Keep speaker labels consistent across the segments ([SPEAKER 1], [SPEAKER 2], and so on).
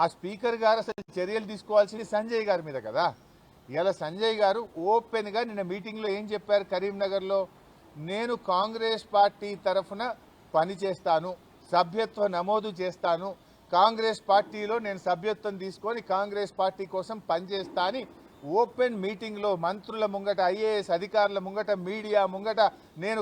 [SPEAKER 1] ఆ స్పీకర్ గారు అసలు చర్యలు తీసుకోవాల్సింది సంజయ్ గారి మీద కదా. ఇలా సంజయ్ గారు ఓపెన్గా నిన్న మీటింగ్లో ఏం చెప్పారు కరీంనగర్లో, నేను కాంగ్రెస్ పార్టీ తరఫున పనిచేస్తాను, సభ్యత్వ నమోదు చేస్తాను, కాంగ్రెస్ పార్టీలో నేను సభ్యత్వం తీసుకొని కాంగ్రెస్ పార్టీ కోసం పనిచేస్తా అని ఓపెన్ మీటింగ్లో మంత్రుల ముంగట, ఐఏఎస్ అధికారుల ముంగట, మీడియా ముంగట నేను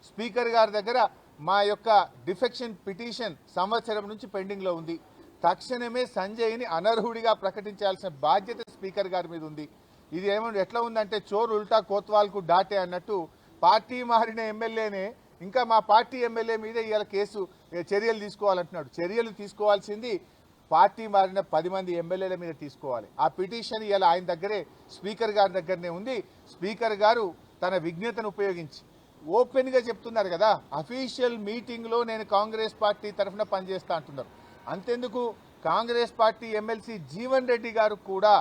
[SPEAKER 1] స్పీకర్ గారి దగ్గర మా యొక్క డిఫెక్షన్ పిటిషన్ సంవత్సరం నుంచి పెండింగ్లో ఉంది. తక్షణమే సంజయ్ని అనర్హుడిగా ప్రకటించాల్సిన బాధ్యత స్పీకర్ గారి మీద ఉంది. ఇది ఏమన్నా ఎట్లా ఉందంటే చోరు ఉల్టా కోత్వాల్కు డాటే అన్నట్టు పార్టీ మారిన ఎమ్మెల్యేనే ఇంకా మా పార్టీ ఎమ్మెల్యే మీద ఇవాళ చర్యలు తీసుకోవాలంటున్నాడు. చర్యలు తీసుకోవాల్సింది పార్టీ మారిన 10 మంది ఎమ్మెల్యేల మీద తీసుకోవాలి. ఆ పిటిషన్ ఇవాళ ఆయన దగ్గరే స్పీకర్ గారి దగ్గరనే ఉంది. స్పీకర్ గారు తన విజ్ఞతను ఉపయోగించి ఓపెన్గా చెప్తున్నారు కదా, అఫీషియల్ మీటింగ్లో నేను కాంగ్రెస్ పార్టీ తరఫున పనిచేస్తా అంటున్నారు. అంతెందుకు కాంగ్రెస్ పార్టీ ఎమ్మెల్సీ జీవన్ రెడ్డి గారు కూడా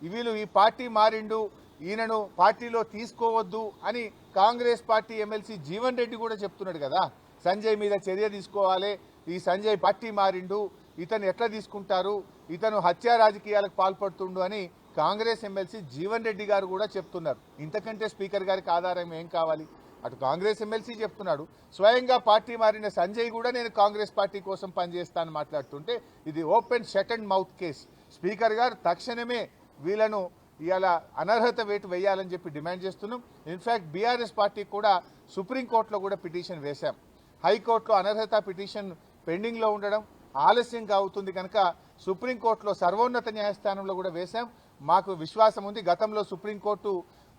[SPEAKER 1] వీళ్ళు ఈ పార్టీ మారిండు, ఈయనను పార్టీలో తీసుకోవద్దు అని కాంగ్రెస్ పార్టీ ఎమ్మెల్సీ జీవన్ రెడ్డి కూడా చెప్తున్నాడు కదా. సంజయ్ మీద చర్య తీసుకోవాలి, ఈ సంజయ్ పార్టీ మారిండు, ఇతను ఎట్లా తీసుకుంటారు, ఇతను హత్యా రాజకీయాలకు పాల్పడుతుండు అని కాంగ్రెస్ ఎమ్మెల్సీ జీవన్ రెడ్డి గారు కూడా చెప్తున్నారు. ఇంతకంటే స్పీకర్ గారికి ఆధారం ఏం కావాలి? అటు కాంగ్రెస్ ఎమ్మెల్సీ చెప్తున్నాడు, స్వయంగా పార్టీ మారిన సంజయ్ కూడా నేను కాంగ్రెస్ పార్టీ కోసం పనిచేస్తానని మాట్లాడుతుంటే ఇది open shut and mouth case. Speaker గారు తక్షణమే వీళ్ళను ఇలా అనర్హత వేటు వేయాలని చెప్పి డిమాండ్ చేస్తున్నాం. ఇన్ఫ్యాక్ట్ బీఆర్ఎస్ పార్టీ కూడా సుప్రీంకోర్టులో కూడా పిటిషన్ వేశాం. హైకోర్టులో అనర్హత పిటిషన్ పెండింగ్లో ఉండడం ఆలస్యంగా అవుతుంది కనుక సుప్రీంకోర్టులో సర్వోన్నత న్యాయస్థానంలో కూడా వేశాం. మాకు విశ్వాసం ఉంది, గతంలో సుప్రీంకోర్టు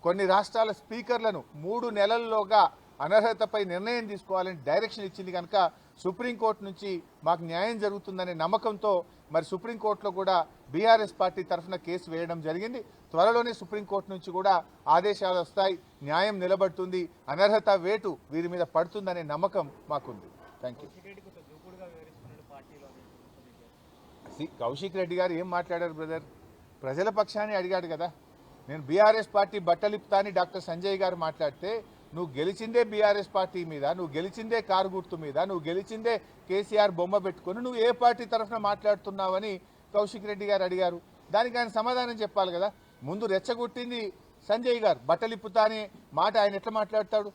[SPEAKER 1] కొన్ని రాష్ట్రాల స్పీకర్లను 3 నెలల్లోగా అనర్హతపై నిర్ణయం తీసుకోవాలని డైరెక్షన్ ఇచ్చింది కనుక సుప్రీంకోర్టు నుంచి మాకు న్యాయం జరుగుతుందనే నమ్మకంతో మరి సుప్రీంకోర్టులో కూడా బీఆర్ఎస్ పార్టీ తరఫున కేసు వేయడం జరిగింది. త్వరలోనే సుప్రీంకోర్టు నుంచి కూడా ఆదేశాలు వస్తాయి, న్యాయం నిలబడుతుంది, అనర్హత వేటు వీరి మీద పడుతుందనే నమ్మకం మాకుంది. Thank you. కౌశిక్ రెడ్డి గారు ఏం మాట్లాడారు బ్రదర్? ప్రజల పక్షాన్ని అడిగాడు కదా. నేను బీఆర్ఎస్ పార్టీ బట్టలిప్తా అని డాక్టర్ సంజయ్ గారు మాట్లాడితే, నువ్వు గెలిచిందే బీఆర్ఎస్ పార్టీ మీద, నువ్వు గెలిచిందే కారు గుర్తు మీద, నువ్వు గెలిచిందే కేసీఆర్ బొమ్మ పెట్టుకుని నువ్వు ఏ పార్టీ తరఫున మాట్లాడుతున్నావని కౌశిక్ రెడ్డి గారు అడిగారు. దానికి ఆయన సమాధానం చెప్పాలి కదా. ముందు రెచ్చగొట్టింది సంజయ్ గారు, బట్టలిప్పుతా అనే మాట ఆయన ఎట్లా మాట్లాడతాడు?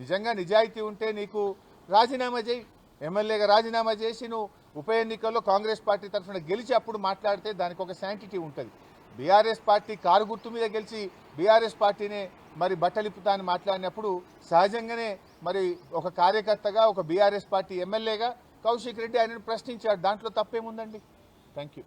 [SPEAKER 1] నిజంగా నిజాయితీ ఉంటే నీకు రాజీనామా చేయి, ఎమ్మెల్యేగా రాజీనామా చేసి నువ్వు ఉప ఎన్నికల్లో కాంగ్రెస్ పార్టీ తరఫున గెలిచి అప్పుడు మాట్లాడితే దానికి ఒక శాంటిటీ ఉంటుంది. బీఆర్ఎస్ పార్టీ కారు గుర్తు మీద గెలిచి బీఆర్ఎస్ పార్టీనే మరి బట్టలిప్పుతా అని మాట్లాడినప్పుడు సహజంగానే మరి ఒక కార్యకర్తగా, ఒక బీఆర్ఎస్ పార్టీ ఎమ్మెల్యేగా కౌశిక్ రెడ్డి ఆయనను ప్రశ్నించాడు. దాంట్లో తప్పేముందండి? Thank you.